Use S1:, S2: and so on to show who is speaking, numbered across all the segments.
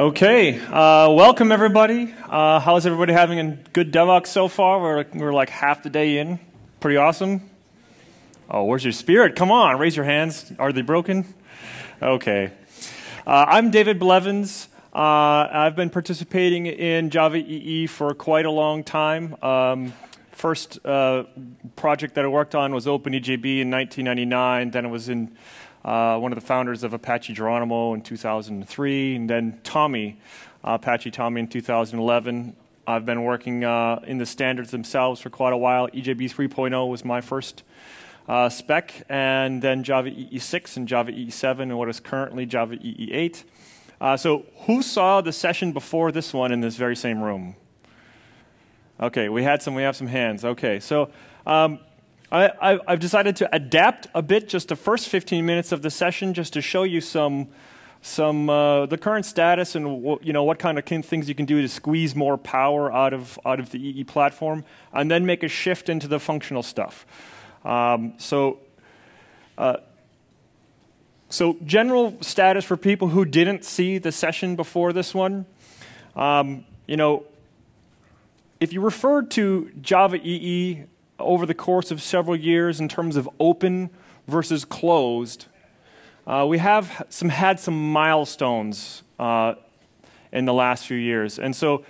S1: Okay, welcome everybody. How's everybody having a good DevOps so far? We're like half the day in. Pretty awesome. Oh, where's your spirit? Come on, raise your hands. Are they broken? Okay. I'm David Blevins. I've been participating in Java EE for quite a long time. First project that I worked on was OpenEJB in 1999. Then I was in one of the founders of Apache Geronimo in 2003, and then Apache Tommy in 2011. I've been working in the standards themselves for quite a while. EJB 3.0 was my first spec, and then Java EE6 and Java EE7, and what is currently Java EE8. So who saw the session before this one in this very same room? Okay, we have some hands. Okay, so I've decided to adapt a bit, just the first 15 minutes of the session, just to show you the current status and what kind of things you can do to squeeze more power out of the EE platform, and then make a shift into the functional stuff. So general status for people who didn't see the session before this one, if you refer to Java EE over the course of several years in terms of open versus closed, we have had some milestones in the last few years. And so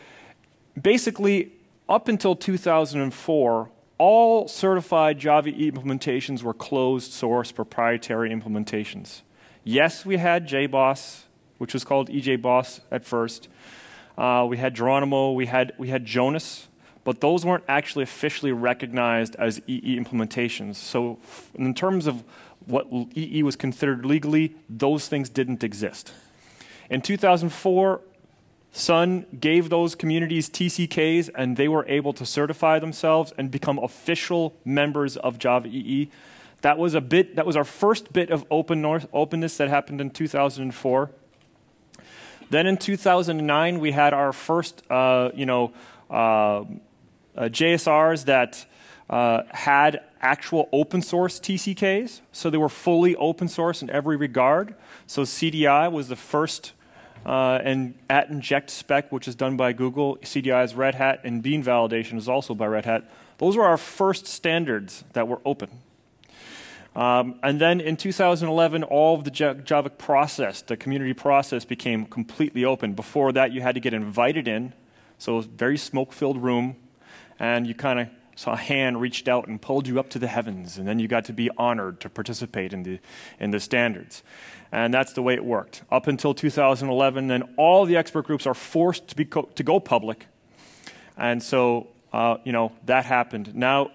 S1: basically, up until 2004, all certified Java EE implementations were closed source proprietary implementations. Yes, we had JBoss, which was called EJBoss at first. We had Geronimo, we had Jonas, but those weren't actually officially recognized as EE implementations. So in terms of what EE was considered legally, those things didn't exist. In 2004, Sun gave those communities TCKs, and they were able to certify themselves and become official members of Java EE. That was our first bit of openness that happened in 2004. Then in 2009, we had our first, JSRs that had actual open source TCKs. So they were fully open source in every regard. So CDI was the first @inject spec, which is done by Google. CDI is Red Hat, and bean validation is also by Red Hat. Those were our first standards that were open. And then in 2011, all of the Java process, the community process, became completely open. Before that, you had to get invited in. So it was a very smoke-filled room, and you kind of saw a hand reached out and pulled you up to the heavens, and then you got to be honored to participate in the standards. And that's the way it worked. Up until 2011, then all the expert groups are forced to go public. And so, that happened. Now,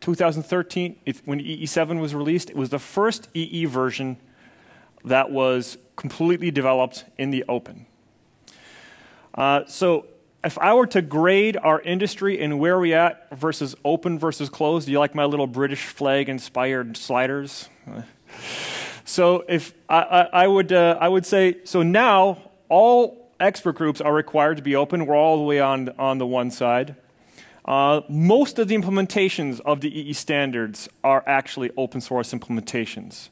S1: 2013, when EE7 was released, it was the first EE version that was completely developed in the open. So if I were to grade our industry and where we at versus open versus closed, do you like my little British flag-inspired sliders? So if I would say, so now all expert groups are required to be open. We're all the way on the one side. Most of the implementations of the EE standards are actually open source implementations.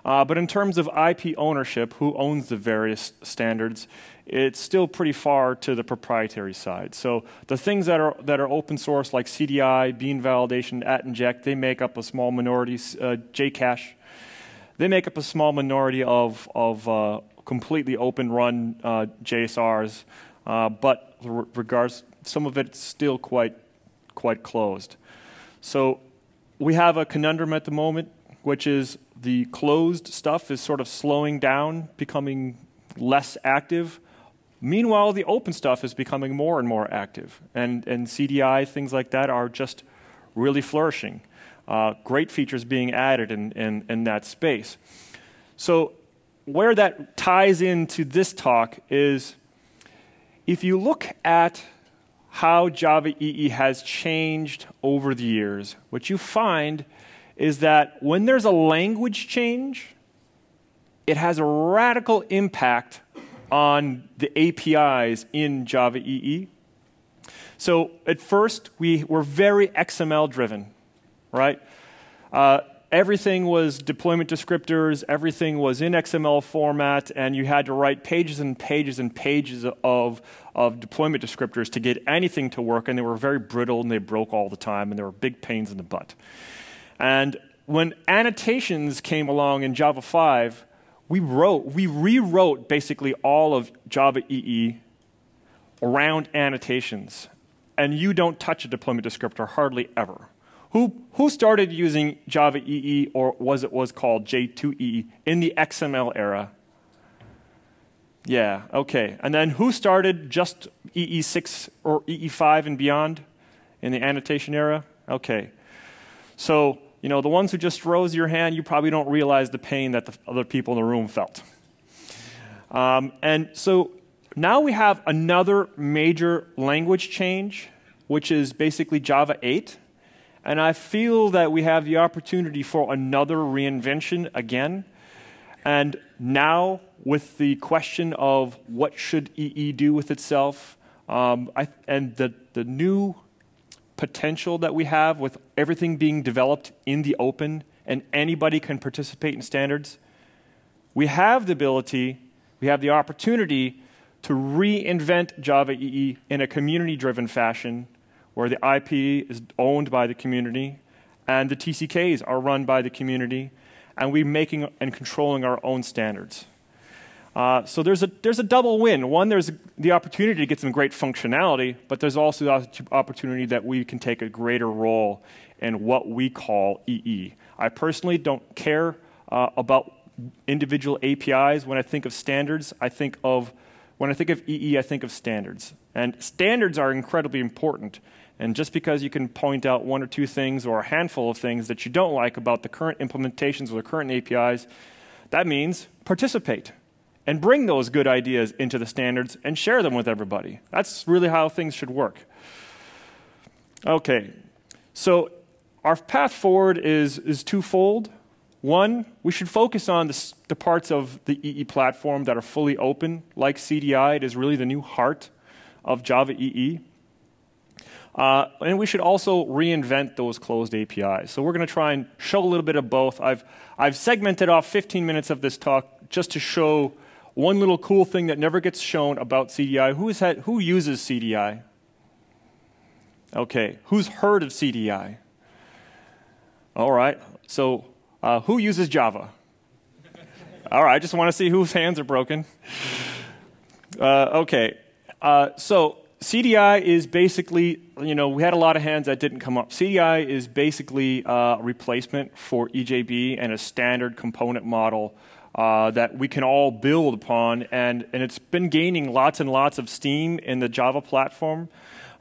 S1: But in terms of IP ownership, who owns the various standards, it's still pretty far to the proprietary side. So the things that are open source, like CDI, bean validation, @inject, they make up a small minority. JCache, they make up a small minority of completely open run JSRs. But regards, some of it's still quite closed. So we have a conundrum at the moment, which is the closed stuff is sort of slowing down, becoming less active. Meanwhile, the open stuff is becoming more and more active. And CDI, things like that, are just really flourishing. Great features being added in that space. So where that ties into this talk is, if you look at how Java EE has changed over the years, what you find is that when there's a language change, it has a radical impact on the APIs in Java EE. So at first, we were very XML-driven, right? everything was deployment descriptors, everything was in XML format, and you had to write pages and pages and pages of deployment descriptors to get anything to work, and they were very brittle and they broke all the time, and they were big pains in the butt. And when annotations came along in Java 5, we rewrote basically all of Java EE around annotations. And you don't touch a deployment descriptor hardly ever. Who started using Java EE, or was called J2EE, in the XML era? Yeah, okay. And then who started just EE6 or EE5 and beyond in the annotation era? Okay. So, you know, the ones who just rose your hand, you probably don't realize the pain that the other people in the room felt. And so now we have another major language change, which is basically Java 8. And I feel that we have the opportunity for another reinvention again. And now, with the question of what should EE do with itself, and the new potential that we have with everything being developed in the open and anybody can participate in standards, we have the ability, we have the opportunity to reinvent Java EE in a community-driven fashion, where the IP is owned by the community and the TCKs are run by the community, and we're making and controlling our own standards. So there's a double win. One, there's the opportunity to get some great functionality, but there's also the opportunity that we can take a greater role in what we call EE. I personally don't care about individual APIs. When I think of standards, when I think of EE, I think of standards. And standards are incredibly important. And just because you can point out one or two things or a handful of things that you don't like about the current implementations or the current APIs, that means participate and bring those good ideas into the standards and share them with everybody. That's really how things should work. Okay, so our path forward is twofold. One, we should focus on the parts of the EE platform that are fully open, like CDI. It is really the new heart of Java EE. And we should also reinvent those closed APIs. So we're going to try and show a little bit of both. I've segmented off 15 minutes of this talk just to show one little cool thing that never gets shown about CDI. Who uses CDI? Okay, who's heard of CDI? All right, so who uses Java? All right, I just want to see whose hands are broken. Okay, so CDI is basically, you know, we had a lot of hands that didn't come up. CDI is basically a replacement for EJB and a standard component model that we can all build upon, and it's been gaining lots and lots of steam in the Java platform,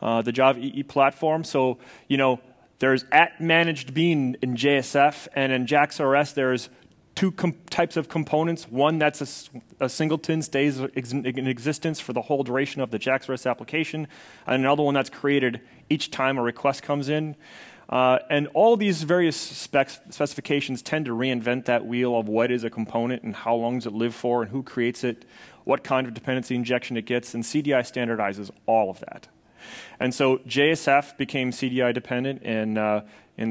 S1: the Java EE platform. So, you know, there's @managed bean in JSF, and in JAX-RS there's two types of components. One that's a singleton, stays in existence for the whole duration of the JAX-RS application, and another one that's created each time a request comes in. And all these various specifications tend to reinvent that wheel of what is a component and how long does it live for and who creates it, what kind of dependency injection it gets, and CDI standardizes all of that. And so JSF became CDI dependent in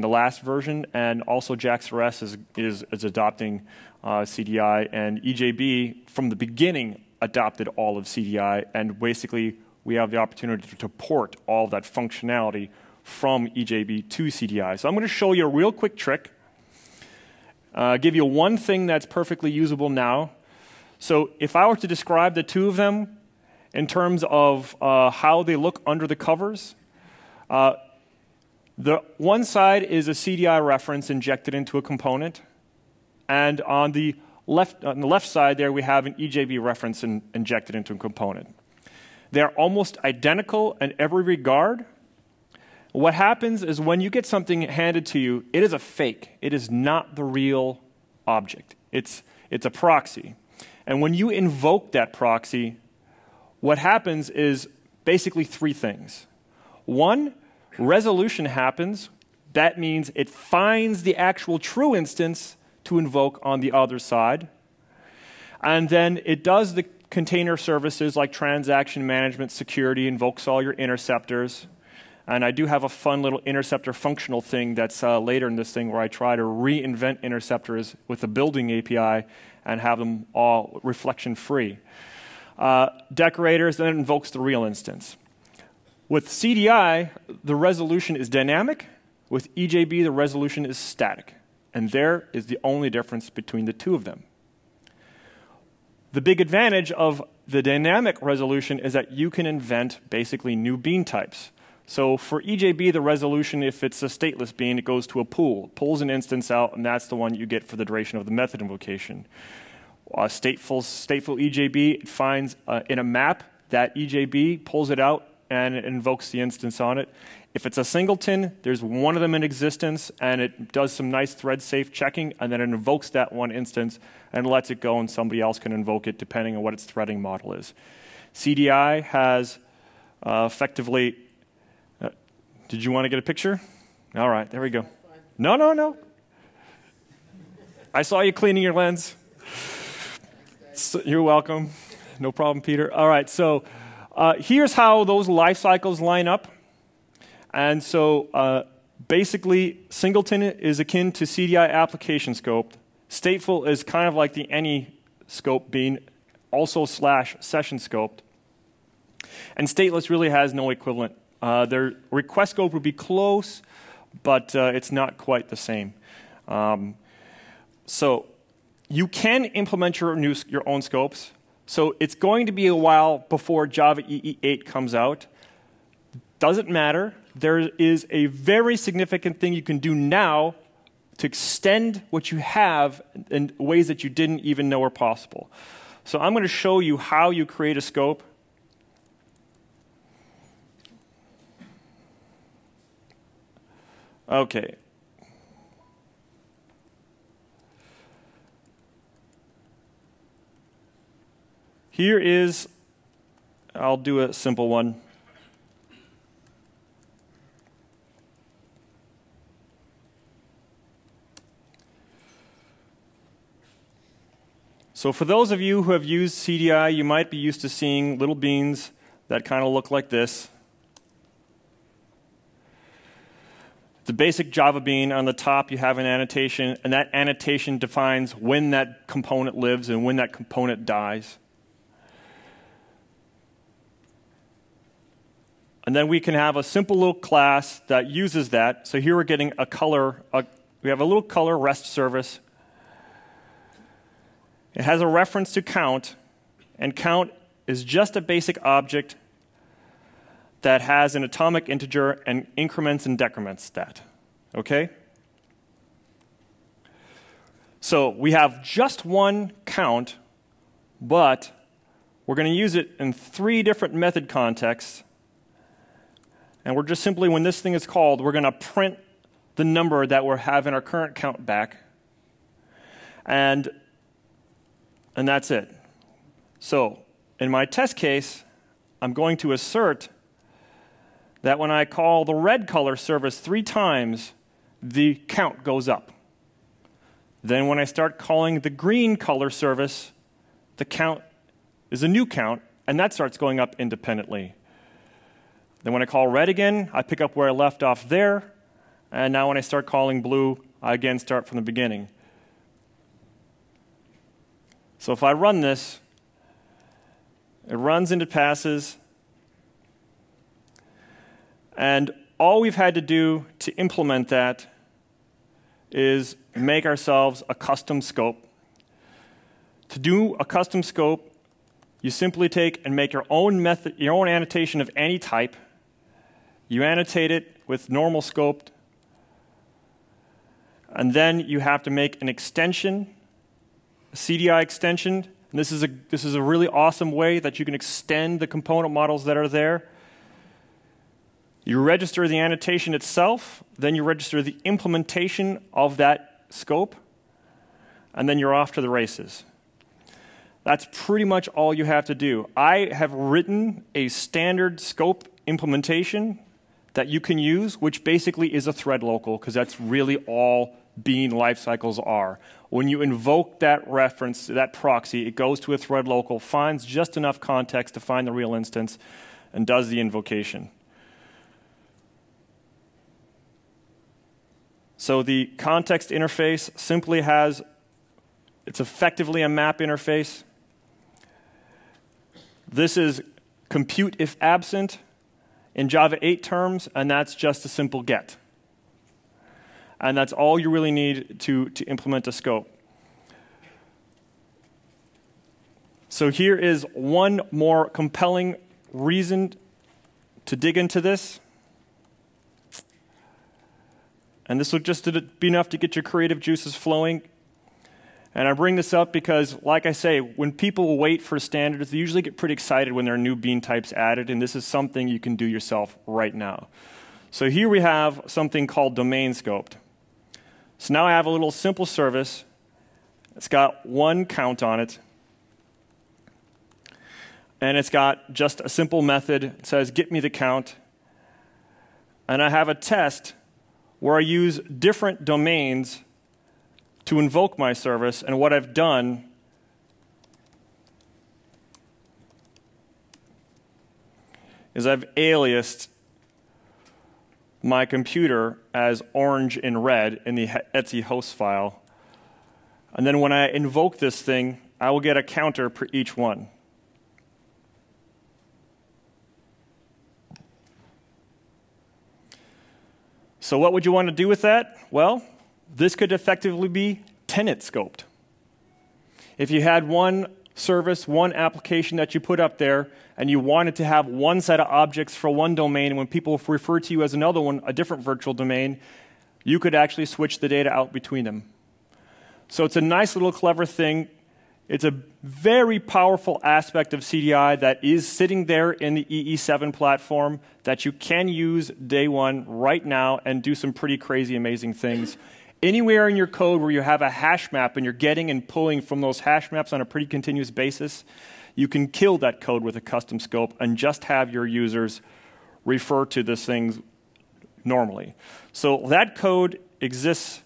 S1: the last version, and also JAX-RS is adopting CDI, and EJB from the beginning adopted all of CDI, and basically we have the opportunity to port all of that functionality from EJB to CDI. So I'm going to show you a real quick trick, give you one thing that's perfectly usable now. So if I were to describe the two of them in terms of how they look under the covers, the one side is a CDI reference injected into a component, and on the left side there we have an EJB reference injected into a component. They're almost identical in every regard. What happens is when you get something handed to you, it is a fake. It is not the real object. It's a proxy. And when you invoke that proxy, what happens is basically three things. One, resolution happens. That means it finds the actual true instance to invoke on the other side. And then it does the container services like transaction management, security, invokes all your interceptors. And I do have a fun little interceptor functional thing that's later in this thing where I try to reinvent interceptors with a building API and have them all reflection-free. Decorators, then it invokes the real instance. With CDI, the resolution is dynamic. With EJB, the resolution is static. And there is the only difference between the two of them. The big advantage of the dynamic resolution is that you can invent basically new bean types. So for EJB, the resolution, if it's a stateless bean, it goes to a pool, pulls an instance out, and that's the one you get for the duration of the method invocation. Stateful EJB, it finds in a map that EJB, pulls it out, and it invokes the instance on it. If it's a singleton, there's one of them in existence, and it does some nice thread-safe checking, and then it invokes that one instance and lets it go, and somebody else can invoke it depending on what its threading model is. CDI has effectively... did you want to get a picture? All right, there we go. No. I saw you cleaning your lens. So, you're welcome. No problem, Peter. All right, so here's how those life cycles line up. And so basically, singleton is akin to CDI application scope. Stateful is kind of like the any scope being also / session scoped. And stateless really has no equivalent. Their request scope would be close, but it's not quite the same. So you can implement your own scopes. So it's going to be a while before Java EE 8 comes out. Doesn't matter. There is a very significant thing you can do now to extend what you have in ways that you didn't even know were possible. So I'm going to show you how you create a scope. Okay. Here is, I'll do a simple one. So for those of you who have used CDI, you might be used to seeing little beans that kind of look like this. The basic Java bean, on the top you have an annotation, and that annotation defines when that component lives and when that component dies. And then we can have a simple little class that uses that. So here we're getting a color, we have a little color REST service. It has a reference to count, and count is just a basic object that has an atomic integer and increments and decrements that. Okay? So we have just one count, but we're going to use it in 3 different method contexts. And we're just simply, when this thing is called, we're going to print the number that we have in our current count back. And that's it. So in my test case, I'm going to assert that when I call the red color service 3 times, the count goes up. Then when I start calling the green color service, the count is a new count, and that starts going up independently. Then when I call red again, I pick up where I left off there, and now when I start calling blue, I again start from the beginning. So if I run this, it runs into passes, and all we've had to do to implement that is make ourselves a custom scope. To do a custom scope, you simply take and make your own method, your own annotation of any type. You annotate it with normal scoped, and then you have to make an extension, a CDI extension. And this is a really awesome way that you can extend the component models that are there. You register the annotation itself, then you register the implementation of that scope, and then you're off to the races. That's pretty much all you have to do. I have written a standard scope implementation that you can use, which basically is a thread local, because that's really all bean lifecycles are. When you invoke that reference, that proxy, it goes to a thread local, finds just enough context to find the real instance, and does the invocation. So the context interface simply has, it's effectively a map interface. This is compute if absent in Java 8 terms, and that's just a simple get. And that's all you really need to implement a scope. So here is one more compelling reason to dig into this. And this will just be enough to get your creative juices flowing. And I bring this up because, like I say, when people wait for standards, they usually get pretty excited when there are new bean types added, and this is something you can do yourself right now. So here we have something called domain scoped. So now I have a little simple service. It's got one count on it. And it's got just a simple method. It says, get me the count. And I have a test where I use different domains to invoke my service. And what I've done is I've aliased my computer as orange and red in the Etsy host file. And then when I invoke this thing, I will get a counter per each one. So what would you want to do with that? Well, this could effectively be tenant scoped. If you had one service, one application that you put up there, and you wanted to have one set of objects for one domain, and when people refer to you as another one, a different virtual domain, you could actually switch the data out between them. So it's a nice little clever thing. It's a very powerful aspect of CDI that is sitting there in the EE7 platform that you can use day one right now and do some pretty crazy, amazing things. Anywhere in your code where you have a hash map and you're getting and pulling from those hash maps on a pretty continuous basis, you can kill that code with a custom scope and just have your users refer to this thing normally. So that code exists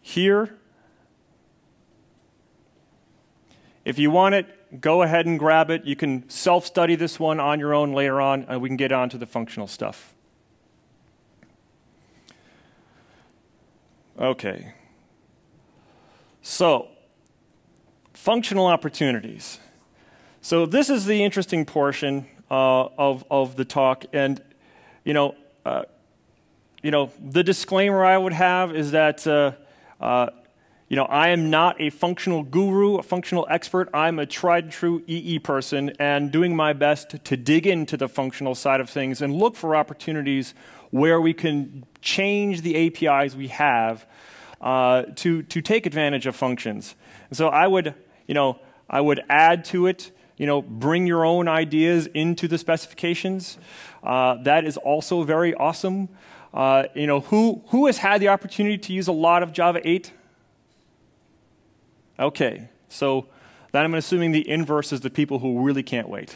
S1: here. If you want it, go ahead and grab it. You can self-study this one on your own later on, and we can get on to the functional stuff. OK. So functional opportunities. So this is the interesting portion of the talk. And the disclaimer I would have is that I am not a functional guru, a functional expert. I'm a tried and true EE person and doing my best to dig into the functional side of things and look for opportunities where we can change the APIs we have to take advantage of functions. And so I would add to it, bring your own ideas into the specifications. That is also very awesome. Who has had the opportunity to use a lot of Java 8? Okay, so then I'm assuming the inverse is the people who really can't wait.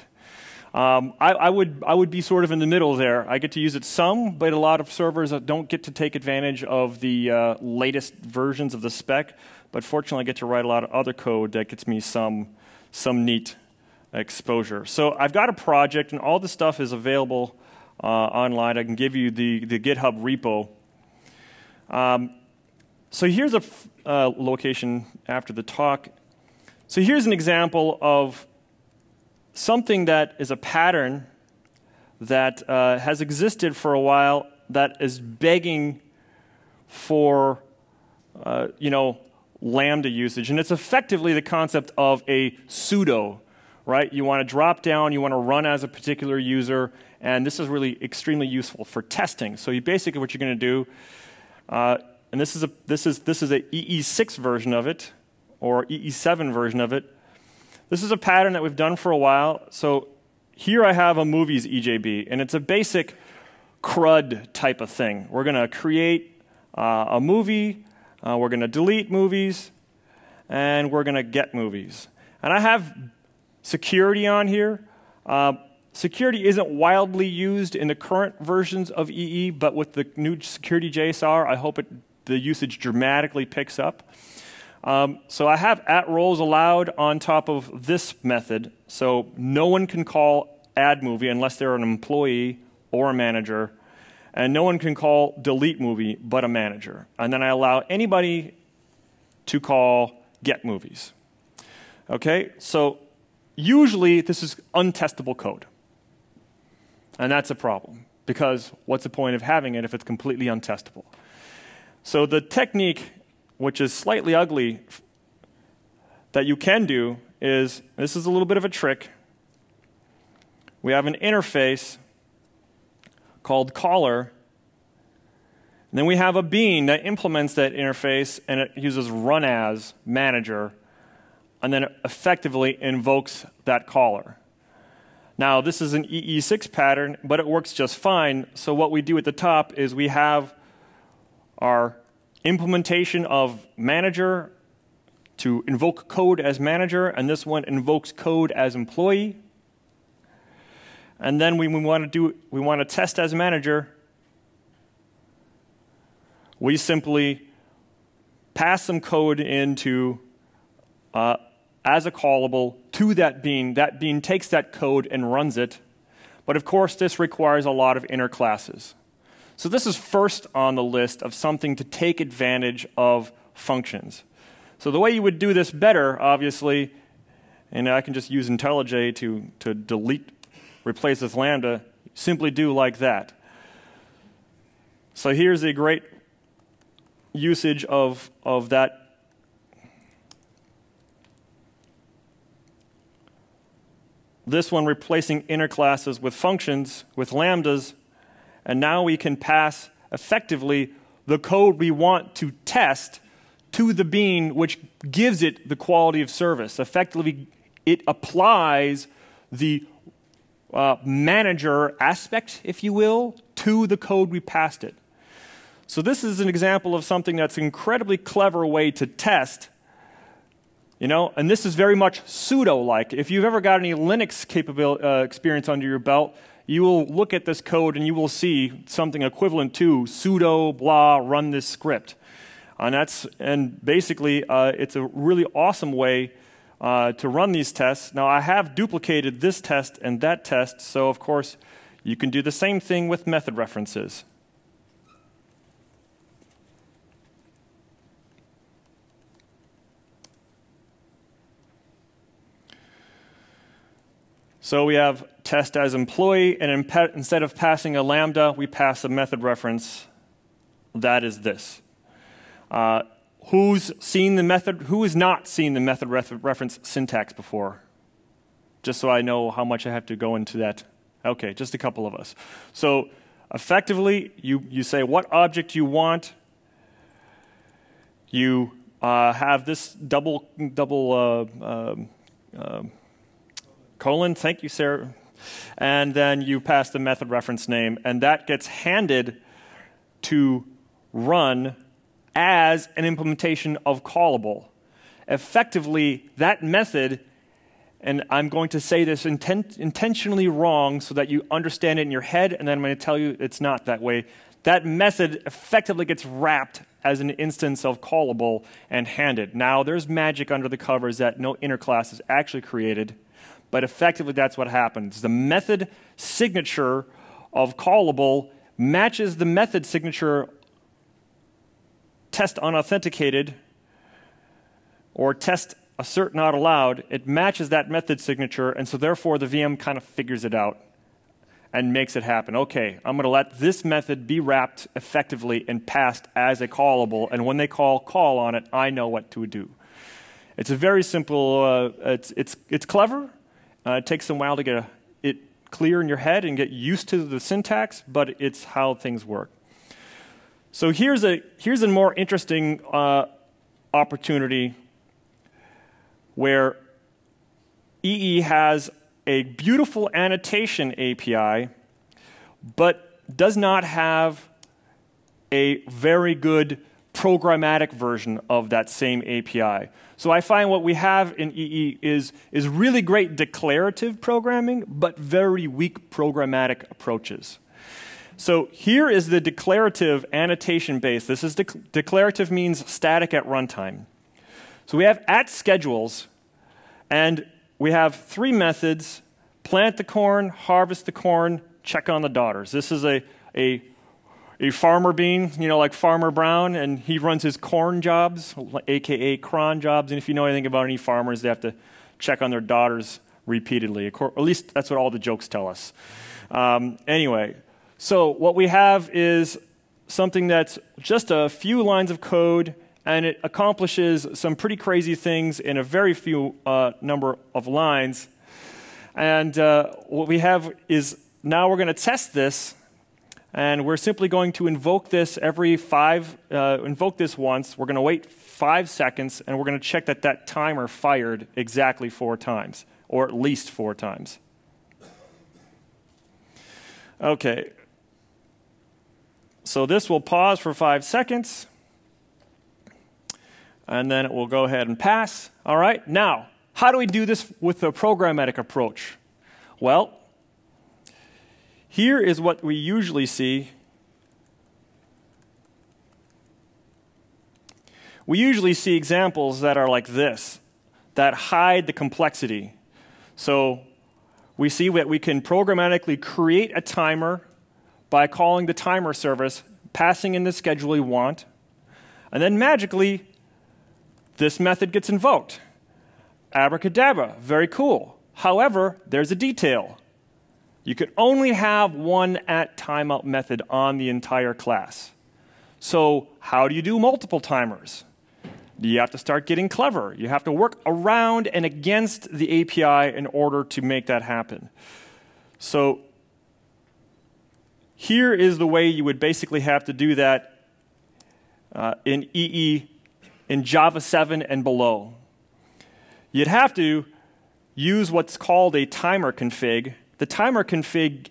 S1: I would be sort of in the middle there. I get to use it some, but a lot of servers don't get to take advantage of the latest versions of the spec. But fortunately, I get to write a lot of other code that gets me some neat exposure. So I've got a project, and all the stuff is available online. I can give you the GitHub repo. So here's a location after the talk. So here's an example of something that is a pattern that has existed for a while that is begging for lambda usage. And it's effectively the concept of a pseudo, right? You want to drop down, you want to run as a particular user, and this is really extremely useful for testing. So basically what you're going to do, and this is a EE6 version of it, or EE7 version of it. This is a pattern that we've done for a while. So here I have a movies EJB, and it's a basic CRUD type of thing. We're going to create a movie, we're going to delete movies, and we're going to get movies. And I have security on here. Security isn't wildly used in the current versions of EE, but with the new security JSR, I hope the usage dramatically picks up. So I have @roles allowed on top of this method, so no one can call add movie unless they're an employee or a manager. And no one can call delete movie but a manager. And then I allow anybody to call get movies. Okay, so usually this is untestable code. And that's a problem, because what's the point of having it if it's completely untestable? So the technique, which is slightly ugly, that you can do is, this is a little bit of a trick. We have an interface called caller, and then we have a bean that implements that interface, and it uses run as manager, and then it effectively invokes that caller. Now, this is an EE6 pattern, but it works just fine. So what we do at the top is we have our implementation of manager to invoke code as manager, and this one invokes code as employee. And then we want to test as manager. We simply pass some code into as a callable to that bean. That bean takes that code and runs it. But of course, this requires a lot of inner classes. So this is first on the list of something to take advantage of functions. So the way you would do this better, obviously, and I can just use IntelliJ to delete, replace with lambda, simply do like that. So here's a great usage of that. This one replacing inner classes with functions, with lambdas, and now we can pass effectively the code we want to test to the bean, which gives it the quality of service. Effectively, it applies the manager aspect, if you will, to the code we passed it. So this is an example of something that's an incredibly clever way to test. You know, and this is very much pseudo-like. If you've ever got any Linux experience under your belt, you will look at this code and you will see something equivalent to sudo blah run this script. And basically, it's a really awesome way to run these tests. Now, I have duplicated this test and that test, so of course, you can do the same thing with method references. So we have test as employee, and instead of passing a lambda, we pass a method reference. That is this. Who's seen the method? Who has not seen the method reference syntax before? Just so I know how much I have to go into that. Okay, just a couple of us. So effectively, you say what object you want. You have this double colon, thank you, Sarah. And then you pass the method reference name, and that gets handed to run as an implementation of callable. Effectively, that method, and I'm going to say this intentionally wrong so that you understand it in your head, and then I'm going to tell you it's not that way. That method effectively gets wrapped as an instance of callable and handed. Now, there's magic under the covers that no inner class is actually created, but effectively that's what happens. The method signature of callable matches the method signature test unauthenticated or test assert not allowed. It matches that method signature, and so therefore the VM kind of figures it out and makes it happen. Okay, I'm going to let this method be wrapped effectively and passed as a callable, and when they call on it, I know what to do. It's a very simple, it's clever. It takes some while to get it clear in your head and get used to the syntax, but it's how things work. So here's a more interesting opportunity where EE has a beautiful annotation API, but does not have a very good programmatic version of that same API. So I find what we have in EE is really great declarative programming, but very weak programmatic approaches. So here is the declarative annotation base. This is declarative means static at runtime. So we have at schedules, and we have three methods: plant the corn, harvest the corn, check on the daughters. This is a a farmer bean, like Farmer Brown, and he runs his corn jobs, aka cron jobs. And if you know anything about any farmers, they have to check on their daughters repeatedly. At least that's what all the jokes tell us. Anyway, so what we have is something that's just a few lines of code, and it accomplishes some pretty crazy things in a very few number of lines. And what we have is now we're going to test this, and we're simply going to invoke this invoke this once. We're going to wait 5 seconds, and we're going to check that that timer fired exactly 4 times, or at least 4 times. Okay. So this will pause for 5 seconds, and then it will go ahead and pass. All right. Now, how do we do this with the programmatic approach? Well, here is what we usually see. We usually see examples that are like this, that hide the complexity. So we see that we can programmatically create a timer by calling the timer service, passing in the schedule we want, and then magically, this method gets invoked. Abracadabra, very cool. However, there's a detail. You could only have one @timeout method on the entire class. So how do you do multiple timers? You have to start getting clever. You have to work around and against the API in order to make that happen. So here is the way you would basically have to do that in EE, in Java 7 and below. You'd have to use what's called a timer config. The timer config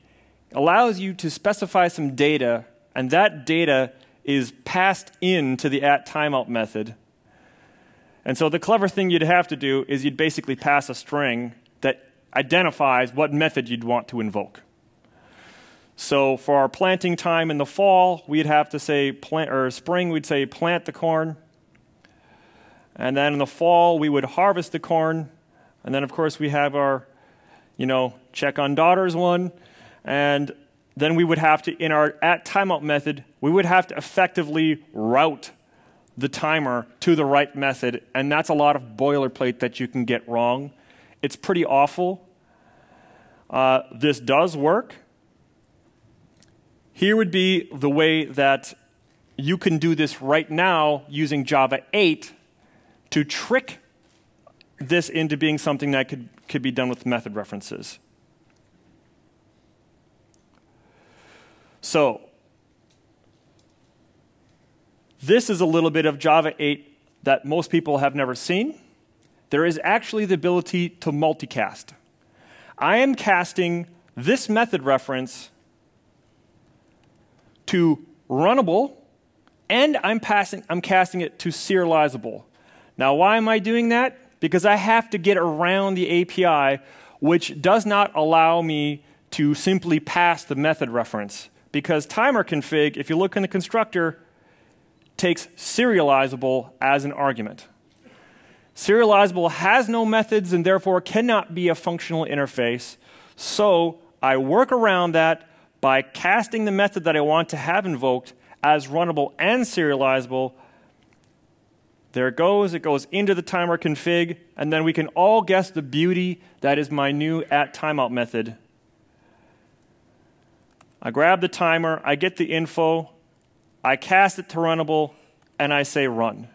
S1: allows you to specify some data, and that data is passed into the @timeout method. And so the clever thing you'd have to do is you'd basically pass a string that identifies what method you'd want to invoke. So for our planting time in the fall, we'd have to say spring, we'd say plant the corn. And then in the fall, we would harvest the corn. And then, of course, we have our, check on daughters one. And then we would have to, in our @timeout method, we would have to effectively route the timer to the right method. And that's a lot of boilerplate that you can get wrong. It's pretty awful. This does work. Here would be the way that you can do this right now using Java 8 to trick this into being something that could be done with method references. So this is a little bit of Java 8 that most people have never seen. There is actually the ability to multicast. I am casting this method reference to runnable, and I'm casting it to serializable. Now, why am I doing that? Because I have to get around the API, which does not allow me to simply pass the method reference. Because timer config, if you look in the constructor, takes serializable as an argument. Serializable has no methods and therefore cannot be a functional interface. So I work around that by casting the method that I want to have invoked as runnable and serializable. There it goes into the timer config, and then we can all guess the beauty that is my new @timeout method. I grab the timer, I get the info, I cast it to runnable, and I say run.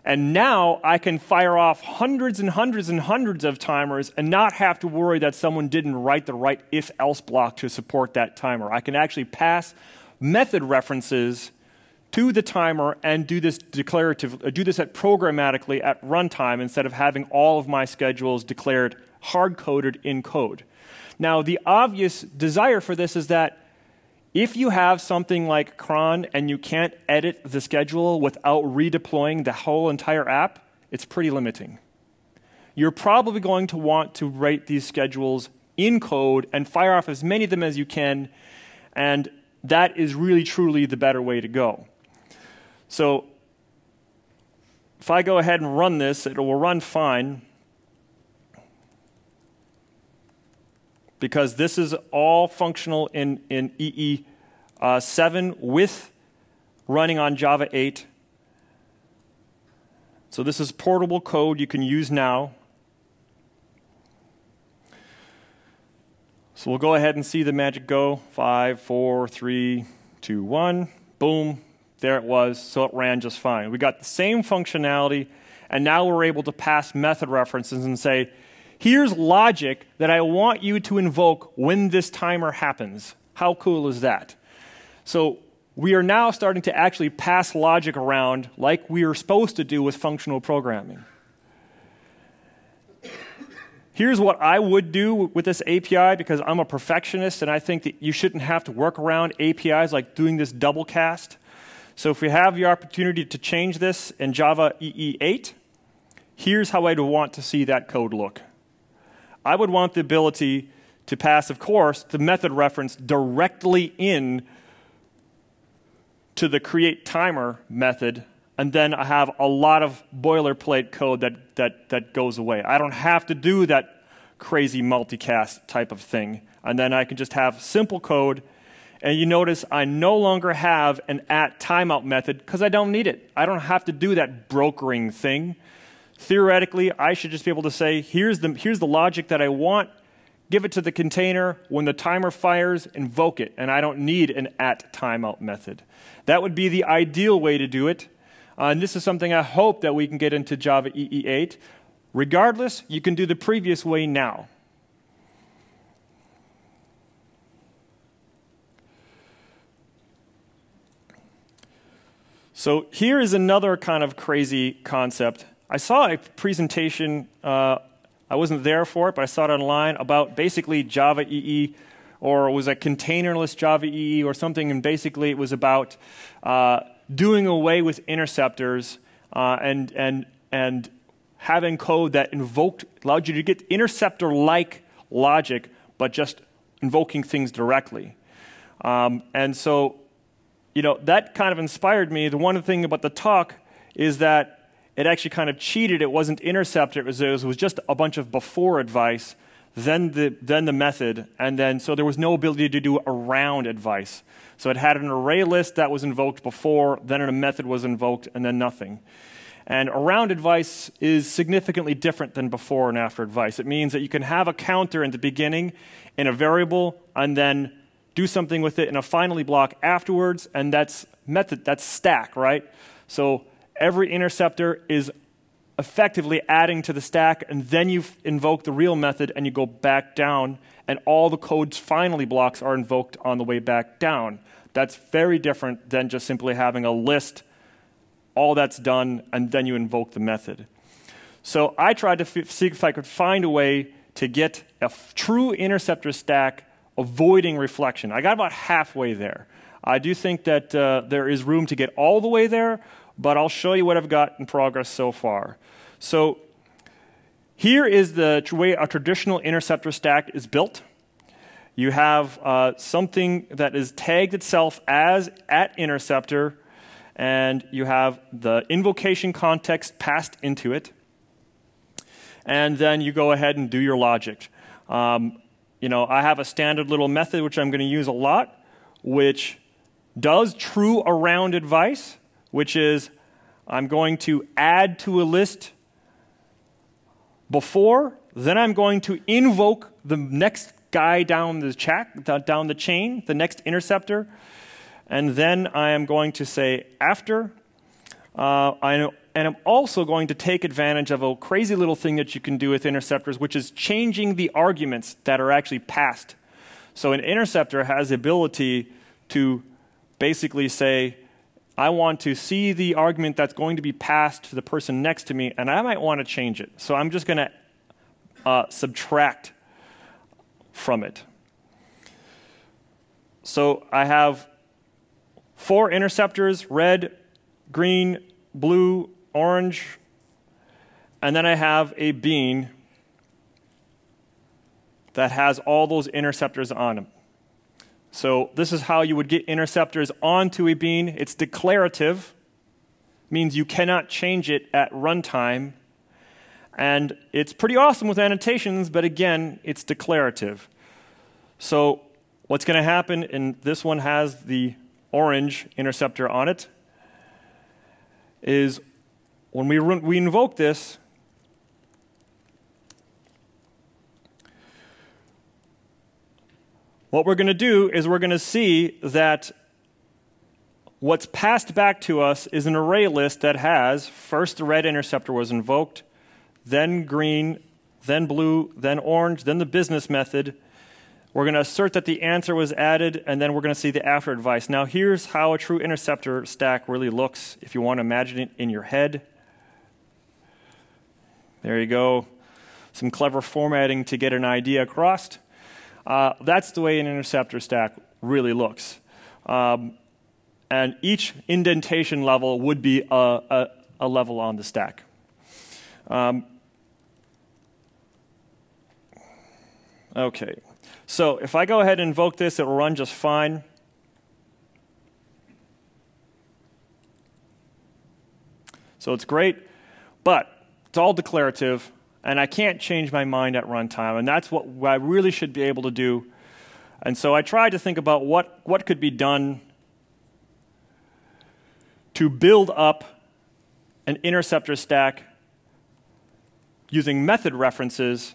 S1: And now I can fire off hundreds and hundreds and hundreds of timers and not have to worry that someone didn't write the right if-else block to support that timer. I can actually pass method references to the timer and do this programmatically at runtime instead of having all of my schedules declared hard-coded in code. Now, the obvious desire for this is that if you have something like cron and you can't edit the schedule without redeploying the whole entire app, it's pretty limiting. You're probably going to want to write these schedules in code and fire off as many of them as you can, and that is really, truly the better way to go. So if I go ahead and run this, it will run fine because this is all functional in EE 7 with running on Java 8. So this is portable code you can use now. So we'll go ahead and see the magic go. 5, 4, 3, 2, 1. Boom. There it was. So it ran just fine. We got the same functionality, and now we're able to pass method references and say, here's logic that I want you to invoke when this timer happens. How cool is that? So we are now starting to actually pass logic around like we are supposed to do with functional programming. Here's what I would do with this API, because I'm a perfectionist and I think that you shouldn't have to work around APIs like doing this double cast. So if we have the opportunity to change this in Java EE 8, here's how I'd want to see that code look. I would want the ability to pass, of course, the method reference directly in to the create timer method, and then I have a lot of boilerplate code that goes away. I don't have to do that crazy multicast type of thing. And then I can just have simple code. And you notice I no longer have an @timeout method because I don't need it. I don't have to do that brokering thing. Theoretically, I should just be able to say, here's the logic that I want. Give it to the container. When the timer fires, invoke it. And I don't need an @timeout method. That would be the ideal way to do it. And this is something I hope that we can get into Java EE 8. Regardless, you can do the previous way now. So here is another kind of crazy concept. I saw a presentation, I wasn't there for it, but I saw it online, about basically Java EE, or it was a containerless Java EE or something, and basically it was about doing away with interceptors and having code that allowed you to get interceptor-like logic, but just invoking things directly. And so, you know, that kind of inspired me. The one thing about the talk is that it actually kind of cheated. It wasn't interceptor. It was just a bunch of before advice, then the method, and then so there was no ability to do around advice. So it had an array list that was invoked before, then a method was invoked, and then nothing. And around advice is significantly different than before and after advice. It means that you can have a counter in the beginning in a variable, and then do something with it in a finally block afterwards, and that's stack, right? So every interceptor is effectively adding to the stack, and then you invoke the real method and you go back down, and all the code's finally blocks are invoked on the way back down. That's very different than just simply having a list, all that's done, and then you invoke the method. So I tried to see if I could find a way to get a true interceptor stack avoiding reflection. I got about halfway there. I do think that there is room to get all the way there, but I'll show you what I've got in progress so far. So here is the way a traditional interceptor stack is built. You have something that is tagged itself as @interceptor, and you have the invocation context passed into it, and then you go ahead and do your logic. You know, I have a standard little method which I'm going to use a lot, which does true around advice, which is I'm going to add to a list before, then I'm going to invoke the next guy down the chain, the next interceptor, and then I am going to say after. And I'm also going to take advantage of a crazy little thing that you can do with interceptors, which is changing the arguments that are actually passed. So an interceptor has the ability to basically say, I want to see the argument that's going to be passed to the person next to me, and I might want to change it. So I'm just going to subtract from it. So I have 4 interceptors, red, green, blue, orange, and then I have a bean that has all those interceptors on them. So this is how you would get interceptors onto a bean. It's declarative, means you cannot change it at runtime, and it's pretty awesome with annotations, but again, it's declarative. So what's going to happen, and this one has the orange interceptor on it, is when we invoke this, what we're going to do is we're going to see that what's passed back to us is an array list that has first the red interceptor was invoked, then green, then blue, then orange, then the business method. We're going to assert that the answer was added, and then we're going to see the after advice. Now here's how a true interceptor stack really looks if you want to imagine it in your head. There you go. Some clever formatting to get an idea across. That's the way an interceptor stack really looks. And each indentation level would be a level on the stack. Okay, so if I go ahead and invoke this, it will run just fine. So it's great, but it's all declarative, and I can't change my mind at runtime, and that's what I really should be able to do. And so I tried to think about what could be done to build up an interceptor stack using method references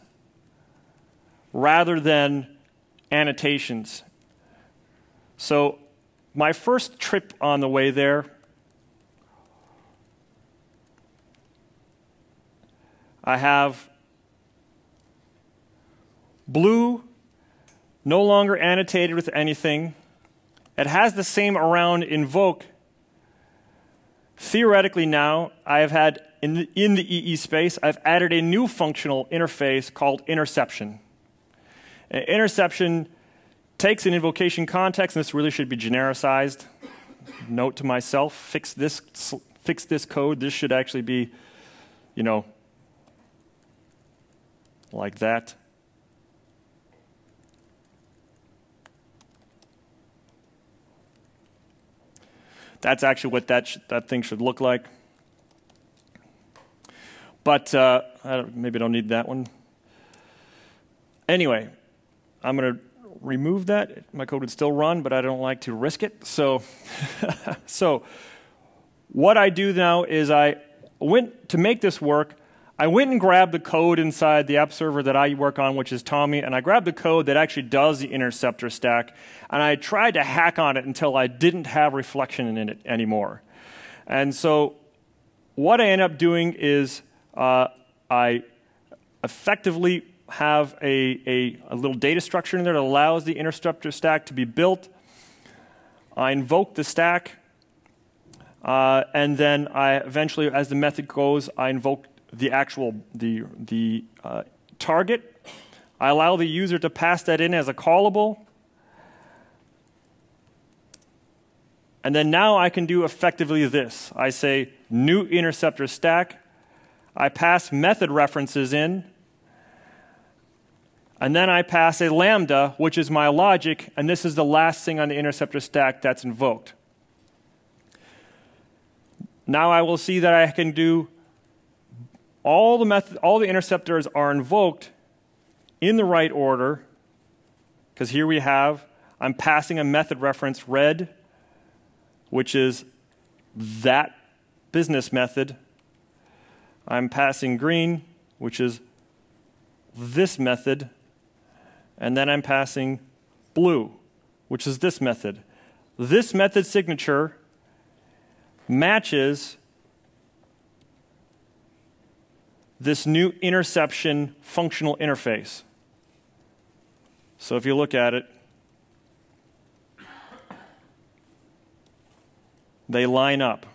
S1: rather than annotations. So my first trip on the way there, I have blue, no longer annotated with anything. It has the same around invoke. Theoretically now, I have had, in the EE space, I've added a new functional interface called interception. Interception takes an invocation context, and this really should be genericized. Note to myself, fix this code. This should actually be, like that. That's actually what that thing should look like. But maybe I don't need that one. Anyway, I'm going to remove that. My code would still run, but I don't like to risk it. So, so what I do now is I went to make this work. I went and grabbed the code inside the app server that I work on, which is Tommy, and I grabbed the code that actually does the interceptor stack, and I tried to hack on it until I didn't have reflection in it anymore. And so what I end up doing is I effectively have a little data structure in there that allows the interceptor stack to be built. I invoke the stack, and then I eventually, as the method goes, I invoke the actual target. I allow the user to pass that in as a callable. And then now I can do effectively this. I say new interceptor stack. I pass method references in. And then I pass a lambda, which is my logic, and this is the last thing on the interceptor stack that's invoked. Now I will see that I can do all the interceptors are invoked in the right order, because here we have, I'm passing a method reference red, which is that business method. I'm passing green, which is this method. And then I'm passing blue, which is this method. This method signature matches this new interception functional interface. So if you look at it, they line up.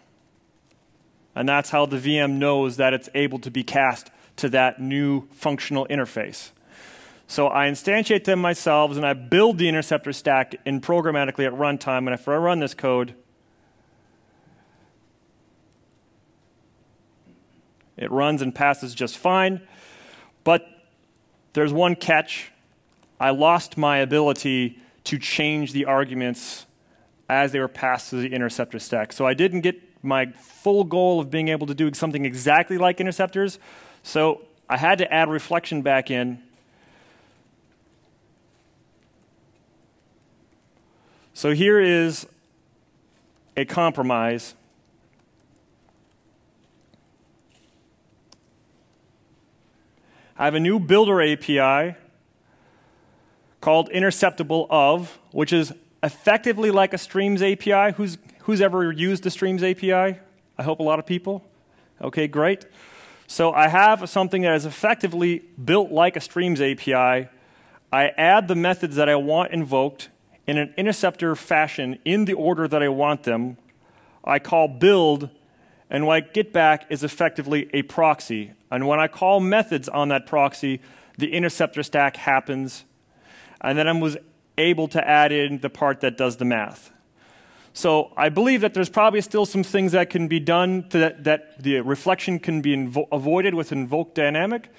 S1: And that's how the VM knows that it's able to be cast to that new functional interface. So I instantiate them myself, and I build the interceptor stack in programmatically at runtime. And if I run this code, it runs and passes just fine. But there's one catch. I lost my ability to change the arguments as they were passed through the interceptor stack. So I didn't get my full goal of being able to do something exactly like interceptors. So I had to add reflection back in. So here is a compromise. I have a new builder API called interceptable of, which is effectively like a streams API. Who's ever used the streams API? I hope a lot of people. Okay, great. So I have something that is effectively built like a streams API. I add the methods that I want invoked in an interceptor fashion in the order that I want them. I call build, and what I get back is effectively a proxy. And when I call methods on that proxy, the interceptor stack happens, and then I was able to add in the part that does the math. So I believe that there's probably still some things that can be done that the reflection can be avoided with invoke dynamic,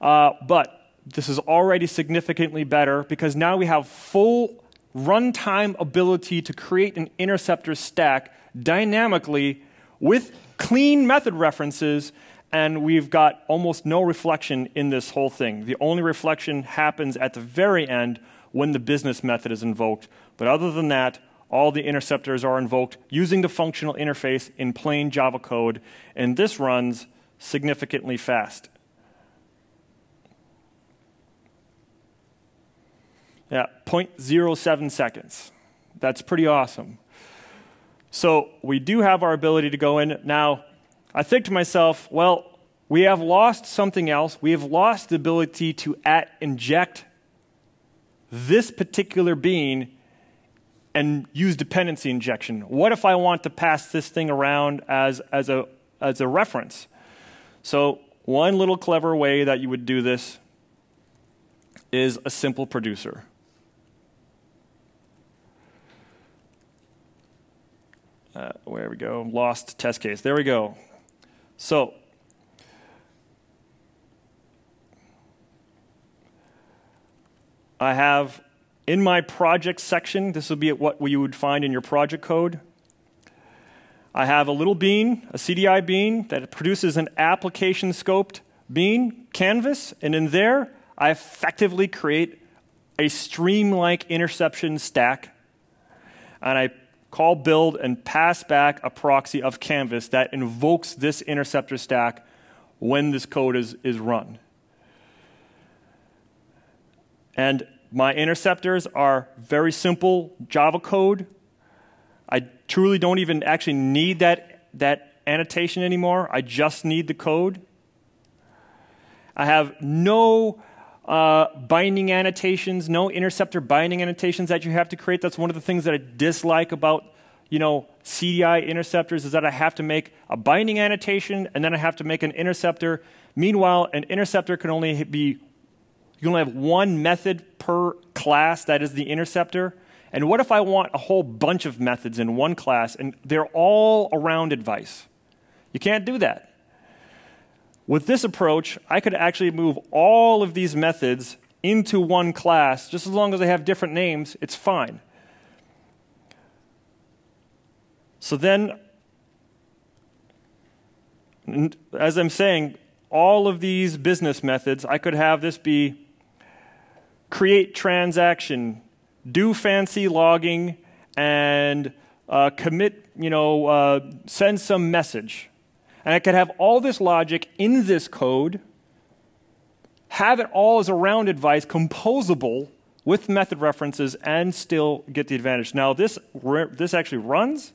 S1: but this is already significantly better because now we have full runtime ability to create an interceptor stack dynamically with clean method references, and we've got almost no reflection in this whole thing. The only reflection happens at the very end when the business method is invoked, but other than that, all the interceptors are invoked using the functional interface in plain Java code, and this runs significantly fast. Yeah, 0.07 seconds. That's pretty awesome. So we do have our ability to go in. Now, I think to myself, well, we have lost something else. We have lost the ability to inject this particular bean and use dependency injection. What if I want to pass this thing around as a reference? So one little clever way that you would do this is a simple producer. Where we go, lost test case. There we go. So I have in my project section, this will be what you would find in your project code. I have a little bean, a CDI bean, that produces an application scoped bean, canvas, and in there, I effectively create a stream-like interception stack, and I call build and pass back a proxy of canvas that invokes this interceptor stack when this code is run. And my interceptors are very simple Java code. I truly don't even actually need that annotation anymore. I just need the code. I have no binding annotations, no interceptor binding annotations that you have to create. That's one of the things that I dislike about CDI interceptors is that I have to make a binding annotation and then I have to make an interceptor. Meanwhile, an interceptor can only be, you only have one method per class that is the interceptor. And what if I want a whole bunch of methods in one class and they're all around advice? You can't do that. With this approach, I could actually move all of these methods into one class. Just as long as they have different names, it's fine. So then, as I'm saying, all of these business methods, I could have this be create transaction, do fancy logging, and commit, send some message. And I could have all this logic in this code, have it all as a round advice, composable with method references, and still get the advantage. Now, this actually runs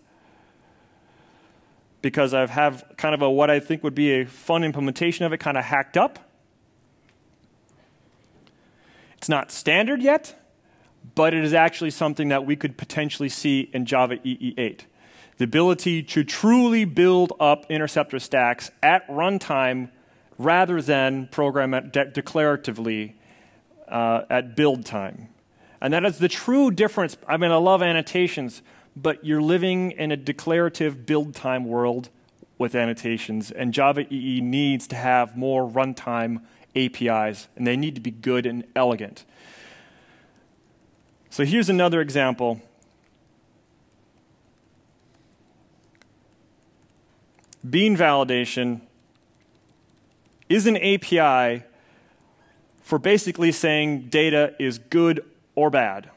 S1: because I have kind of what I think would be a fun implementation of it, kind of hacked up. It's not standard yet, but it is actually something that we could potentially see in Java EE8. The ability to truly build up interceptor stacks at runtime rather than program declaratively at build time. And that is the true difference. I mean, I love annotations, but you're living in a declarative build time world with annotations, and Java EE needs to have more runtime APIs, and they need to be good and elegant. So here's another example. Bean validation is an API for basically saying data is good or bad.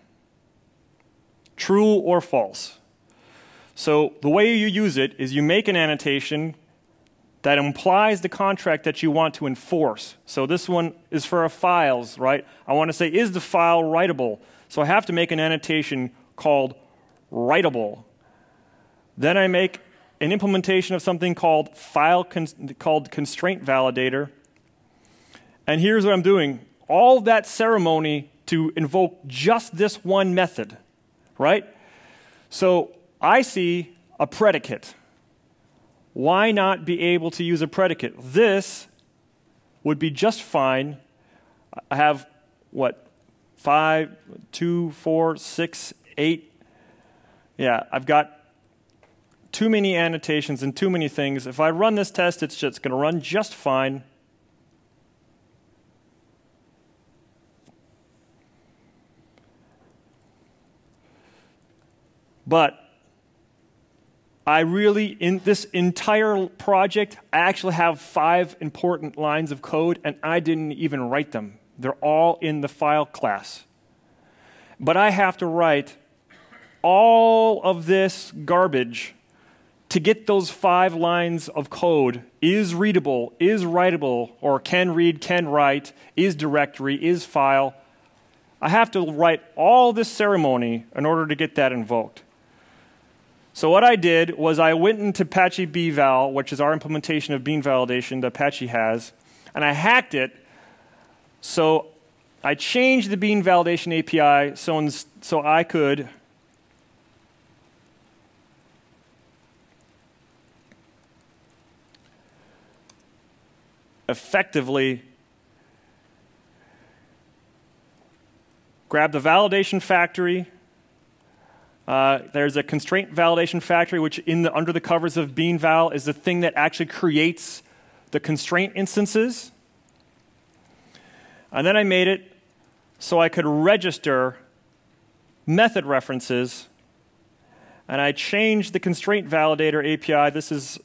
S1: true or false. So the way you use it is you make an annotation that implies the contract that you want to enforce. So this one is for our files, right? I want to say, is the file writable? So I have to make an annotation called writable. Then I make an implementation of something called constraint validator. And here's what I'm doing. All that ceremony to invoke just this one method, right? So I see a predicate. Why not be able to use a predicate? This would be just fine. I have, what, 5, 2, 4, 6, 8. Yeah, I've got too many annotations and too many things. If I run this test, it's just going to run just fine. But in this entire project, I actually have 5 important lines of code, and I didn't even write them. They're all in the file class. But I have to write all of this garbage to get those 5 lines of code: is readable, is writable, or can read, can write, is directory, is file. I have to write all this ceremony in order to get that invoked. So what I did was I went into Apache bval, which is our implementation of bean validation that Apache has, and I hacked it. So I changed the bean validation API so I could effectively grab the validation factory. There's a constraint validation factory, which under the covers of bean val is the thing that actually creates the constraint instances. And then I made it so I could register method references. And I changed the constraint validator API. This is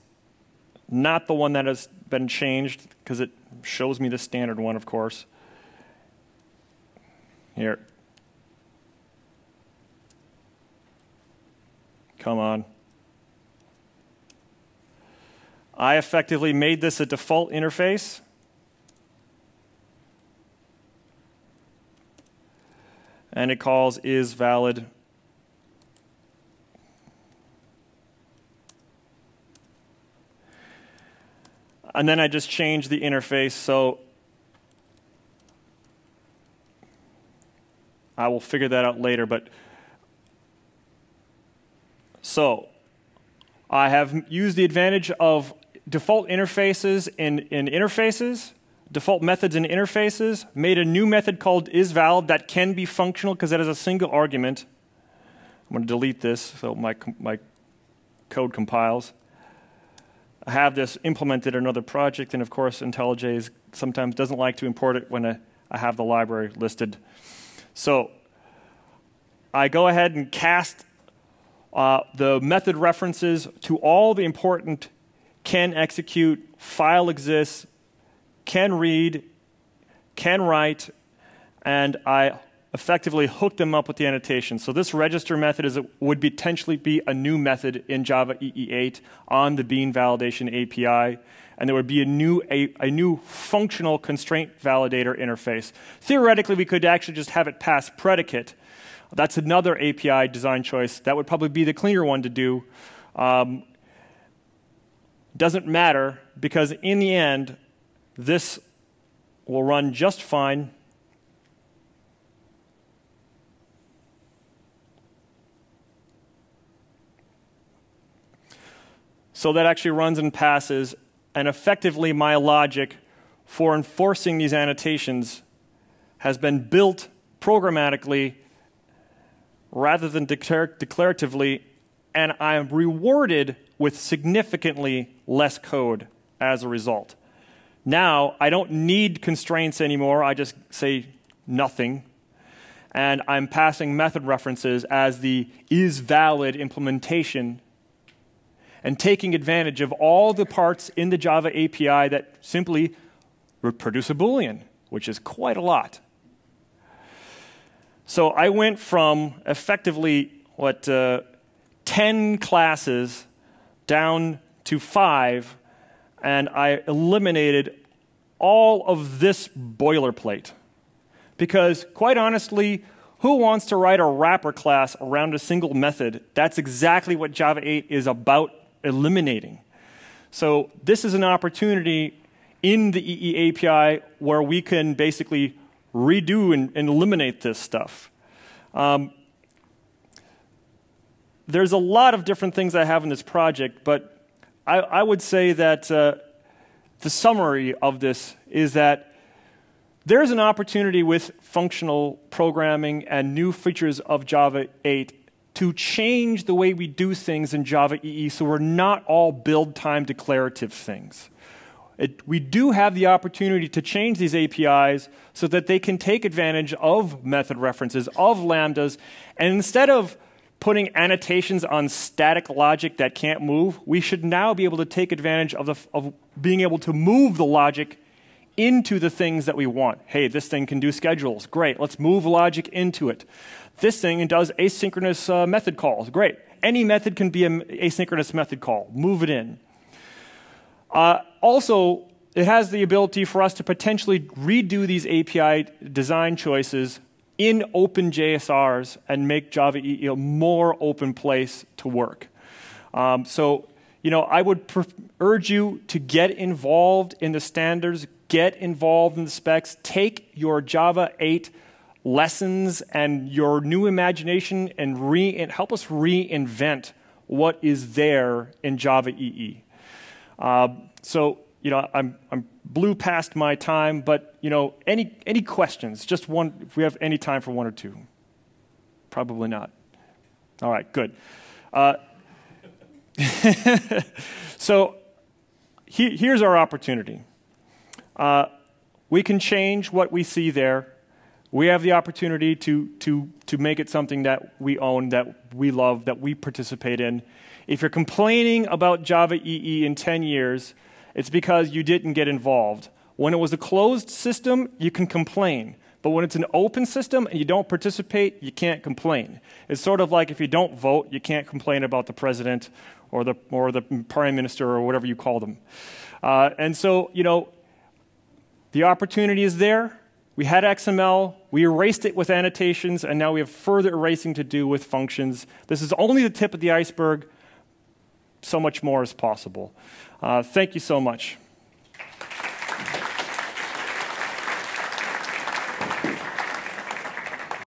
S1: not the one that has been changed, because it shows me the standard one, of course. Here. Come on. I effectively made this a default interface. And it calls is valid. And then I just changed the interface, so I will figure that out later. But so I have used the advantage of default interfaces in interfaces, default methods in interfaces, made a new method called isValid that can be functional because it has a single argument. I'm going to delete this so my code compiles. I have this implemented in another project, and of course IntelliJ sometimes doesn't like to import it when I have the library listed. So I go ahead and cast the method references to all the important can execute, file exists, can read, can write, and I effectively hook them up with the annotation. So this register method would potentially be a new method in Java EE8 on the bean validation API, and there would be a new functional constraint validator interface. Theoretically, we could actually just have it pass predicate. That's another API design choice. That would probably be the cleaner one to do. Doesn't matter, because in the end, this will run just fine. So that actually runs and passes, and effectively my logic for enforcing these annotations has been built programmatically rather than declaratively, and I am rewarded with significantly less code as a result. Now, I don't need constraints anymore. I just say nothing. And I'm passing method references as the isValid implementation and taking advantage of all the parts in the Java API that simply reproduce a Boolean, which is quite a lot. So I went from effectively 10 classes down to 5, and I eliminated all of this boilerplate. Because, quite honestly, who wants to write a wrapper class around a single method? That's exactly what Java 8 is about eliminating. So this is an opportunity in the EE API where we can basically redo and eliminate this stuff. There's a lot of different things I have in this project, but I would say that the summary of this is that there's an opportunity with functional programming and new features of Java 8 to change the way we do things in Java EE so we're not all build time declarative things. We do have the opportunity to change these APIs so that they can take advantage of method references, of lambdas, and instead of putting annotations on static logic that can't move, we should now be able to take advantage of being able to move the logic into the things that we want. Hey, this thing can do schedules. Great, let's move logic into it. This thing does asynchronous method calls. Great. Any method can be an asynchronous method call. Move it in. Also, it has the ability for us to potentially redo these API design choices in open JSRs and make Java EE a more open place to work. So, I would urge you to get involved in the standards, get involved in the specs, take your Java 8 lessons and your new imagination and help us reinvent what is there in Java EE. So, I'm blew past my time, but any questions? Just one. If we have any time for one or two. Probably not. All right, good. So here's our opportunity. We can change what we see there. We have the opportunity to make it something that we own, that we love, that we participate in. If you're complaining about Java EE in 10 years, it's because you didn't get involved. When it was a closed system, you can complain. But when it's an open system and you don't participate, you can't complain. It's sort of like if you don't vote, you can't complain about the president or the prime minister or whatever you call them. And so, the opportunity is there. We had XML, we erased it with annotations, and now we have further erasing to do with functions. This is only the tip of the iceberg. So much more is possible. Thank you so much.